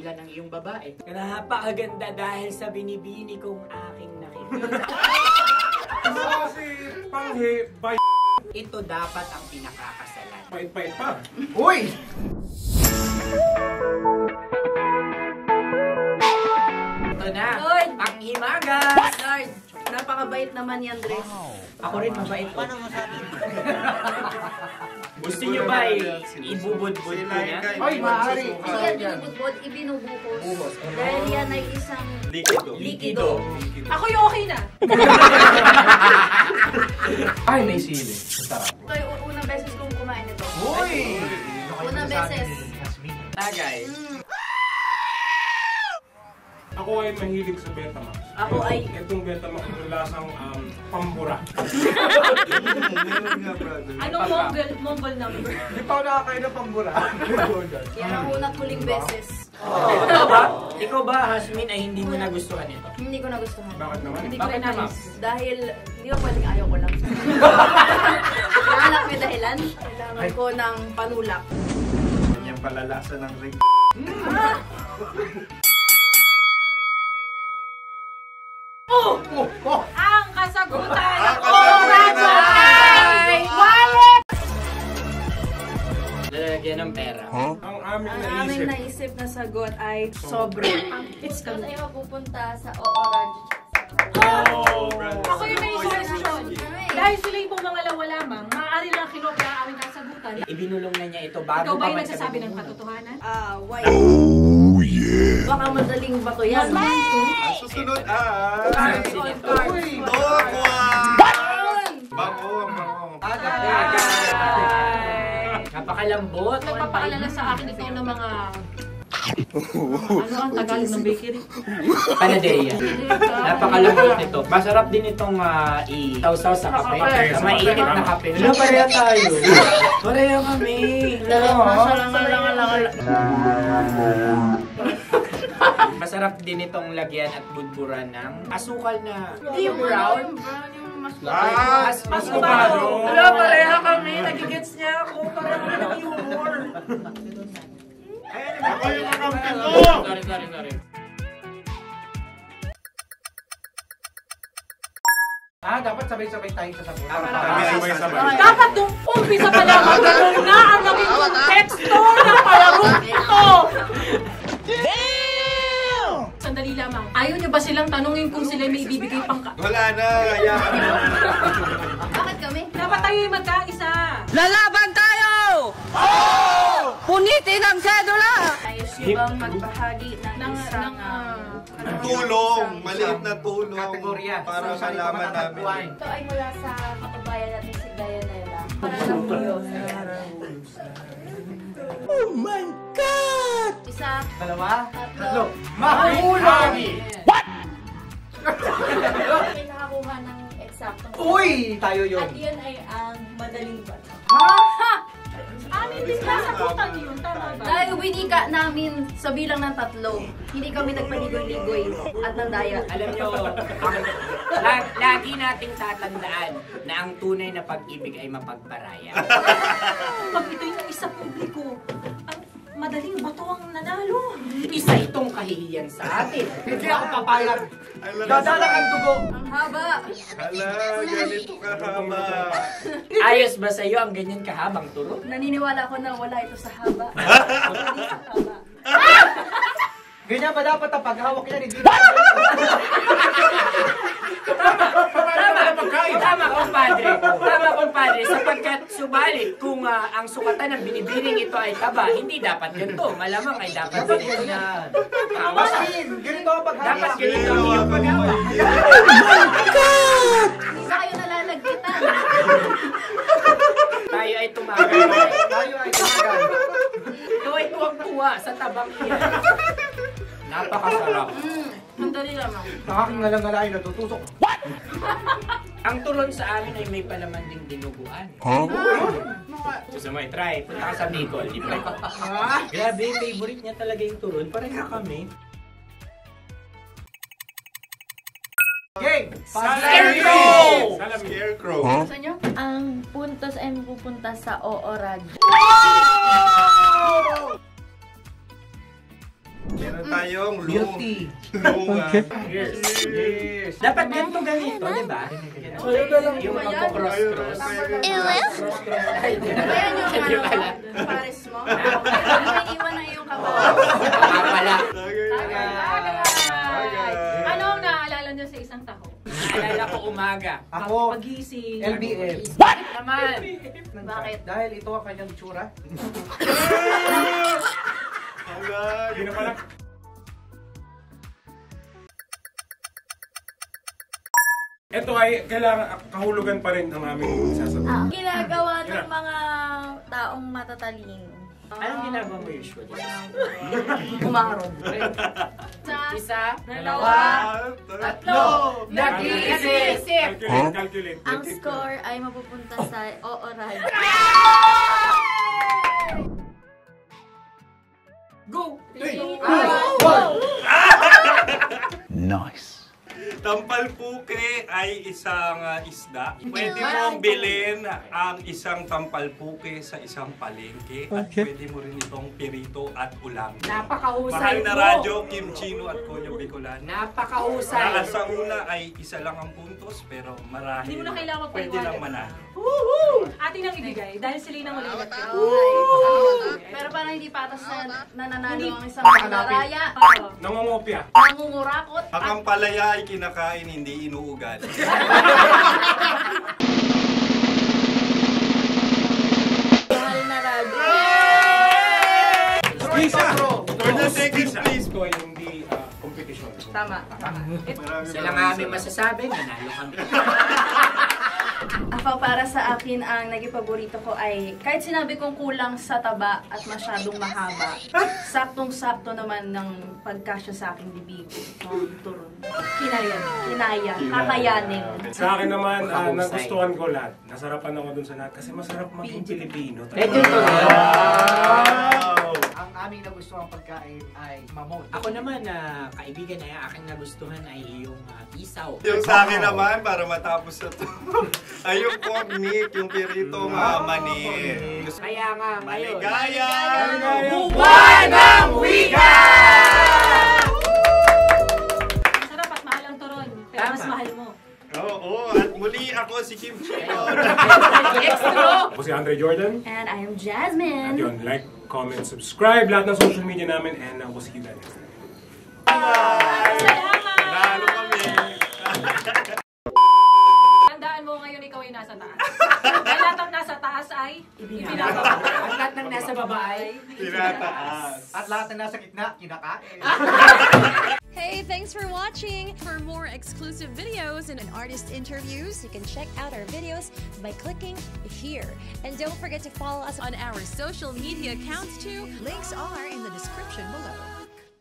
ilan ang iyong babae. Napakaganda dahil sa binibini kong aking nakikita. Kasi panghi, bay... Ito dapat ang pinakakasalan. Pait-pait pa. Uy! Ito na, Lord! panghimagas! Lord, napakabait naman yan, Dres. Ako rin mabait ko. Gusto nyo ba ibubudbud ko na? Ay, maaari. Hindi yan binubudbod, ibinubuhos. Dahil yan ay isang likido. Ako yung okay na. Ay, may sili. Sarap. Ito yung unang beses kong kumain ito. Uy! Unang beses. Tagay. Ako ay mahilig sa Betamax. Ako ay... Itong Betamax yung lasang pambura. Anong Mongol number? Hindi pa ako nakakain ng pambura. Yan ang unang huling beses. Ikaw ba, Hasmin, ay hindi mo nagustuhan ito? Hindi ko nagustuhan. Bakit naman? Hindi ko Bakit rin naman? nais. Dahil, hindi ko pwedeng ayaw ko lang. Kailangan may dahilan. Kailangan ko ng panulak. Yung palalasa ng rig. Ang kasagutan ng kasagutan ay wallet! Lalagyan ng pera. Ang aming Ang aming naisip. naisip na sagot ay sobre. It's Ito kami. tayo pupunta sa Ooraj. Ako yung may suggestion. Dahil sila yung pumangalawa lamang, maaari lang kinopya ang aming kasagutan. Ibinulong na niya ito bago Ikaw ba pa yung man nagsasabi ng sabihin. katotohanan? Why? Oh, yeah! Baka madaling ba to yan? Ang susunod ay... Uy! Tokwa! Bango, bango. Napakalambot. Nagpapaalala sa akin ito ng mga... Ano ang Tagalog ng bakery? Panaderia. Napakalambot nito. Masarap din itong i-sausaw sa kape. Sa mainit na kape. Wala, pareha tayo. Pareha kami. Masarap din itong lagyan at budburan ng asukal na hindi yung brown. Mas kumado. Wala, pareha kami. Nagigets niya ako. Pareha kami ng humor. Ako yung kakampi mo! Sorry. Dapat sabay-sabay tayo sa sabay. Sabay-sabay. Dapat nung umpisa pa lamang ganun na ang naging konteksto ng palarong ito! Sandali lamang. Ayaw niyo ba silang tanungin kung sila may ibibigay pang Wala na, kaya... Bakit kami? Dapat tayo yung magkaisa! Lalaban tayo! Punitin ang sedula! Ayos nyo bang magbahagi ng isang Tulong! Maliit na tulong. Kategorya. Para malaman namin. Ito ay mula sa kababayan natin si Dayanela. Para lang po yun. Oh my God! isa, Dalawa? tatlo. Mahulog! May nakakuha ng eksaktong Uy! Tayo yun. At yun ay ang madaling bata. Amin din nasagutan niyo yun, tama ba? Dahil winika namin sa bilang ng tatlo, hindi kami nagpaligoy-ligoy at nandaya. Alam nyo, lagi nating tatandaan na ang tunay na pag-ibig ay mapagparaya. Pag ito'y ng isa publiko, ang madaling bato ang nanalo. Isa itong kahihiyan sa atin. Hindi ako papayag. Dadalang ang dugo. Ang haba! Hala, ganito kahaba. Ayos ba sa'yo ang ganyan kahabang turo? Naniniwala ko na wala ito sa haba. Hindi sa haba. Ganyan ba dapat ang paghawak yan? Hindi Tama, kumpadre. Tama, kumpadre. Sapagkat subalit, kung ang sukatan ng binibining ito ay taba, hindi dapat ganito. Malamang ay dapat ganito na. Ganito ang paghawak. Dapat ganito ang iyong paghawak. Hindi ba kayo nalalagkitan? Tayo ay tumagal. Tayo ay tumagal. Ito ay tuwang-tuwa sa tabak niya. Napakasarap. Mandali lamang. Nakakingalang-ngalain na tutusok. Ang turon sa amin ay may palaman ding dinuguan. Gusto mo i-try? Punta ka sa Bicol, di ba? Grabe, favorite niya talaga yung turon. Pareha kami. Gang! Scarecrow! Scarecrow. Gusto nyo? Ang puntos ay mapupunta sa Ooraj. Meron Meron tayong Guilty. lungan. Yes. Dapat ganito ganito, di ba? Yung magpo-cross-cross. Cross-cross tayo, di ba? Ayan yung Hindi pala. pares mo. May iwan na iyong kamay. Baka pala. Ano ang naaalala niyo sa isang taho? Naalala ko umaga. Ako, Pagising. LBM. Naman. Bakit? Dahil ito ang kanyang tsura. Hindi na pala. Ito ay kailangan kahulugan pa rin ang aming sasabihin. Ginagawa ng mga taong matatalino. Anong ginagawa mo usually? Umaharog. Isa, Dalawa. tatlo, nag-iisip! Calculate. Ang score ay mapupunta sa o-oral. Go! Tampalpuke ay isang isda. Pwede mong bilhin ang isang tampalpuke sa isang palengke. At pwede mo rin itong pirito at ulam. Napakahusay Mahal na mo! radyo, Kim Chino at Konyo Bicolano. Napakahusay! Sa una ay isa lang ang puntos pero marahil Hindi mo na kailangan pwede paliwanag. lang manalo. Atin ang ibigay dahil sila yung ulit. Pero parang hindi patas na nananalo ang isang mandaraya. Nangongopya. Nangungurakot. Ang palaya ay kinakain, hindi inuugal. Mahal na radyo. Isa! For the second place. Ito ay hindi competition. Tama. Sila nga aming masasabi, nanalo kami. Ako, para sa akin, ang naging paborito ko ay kahit sinabi kong kulang sa taba at masyadong mahaba, saktong-sakto naman ng pagkasya sa aking bibig. Turon. Kinaya. Kakayanin. Sa akin naman, Mahusay. nagustuhan ko lahat. Nasarapan ako dun sa lahat kasi masarap maging Pilipino. Medyo ito. Wow! Ang aming nagustuhan pagkain ay mamon. Ako naman, kaibigan ay aking nagustuhan ay yung isaw. Yung sa akin naman, para matapos na to, ay yung pork meat, yung pirito mani. Kaya nga, ngayon. Maligaya! Buwan ng Wika! Masarap at mahal ang turon. Pero mas Tama. mahal mo. Oo, at muli ako si Kim Chino. Extra! Ako si Andre Jordan. And I am At Jasmine. yun, like, comment, subscribe, lahat ng social media namin, and we'll see you guys next time. Salamat! Nalo kami. Tandaan mo ngayon ikaw ay nasa taas. Dahil lahat ng nasa taas ay ibinababa. At lahat ng nasa baba ay Tinataas. At lahat na nasa gitna, kinakain. Hey, thanks for watching! For more exclusive videos and artist interviews, you can check out our videos by clicking here. And don't forget to follow us on our social media accounts too. Links are in the description below.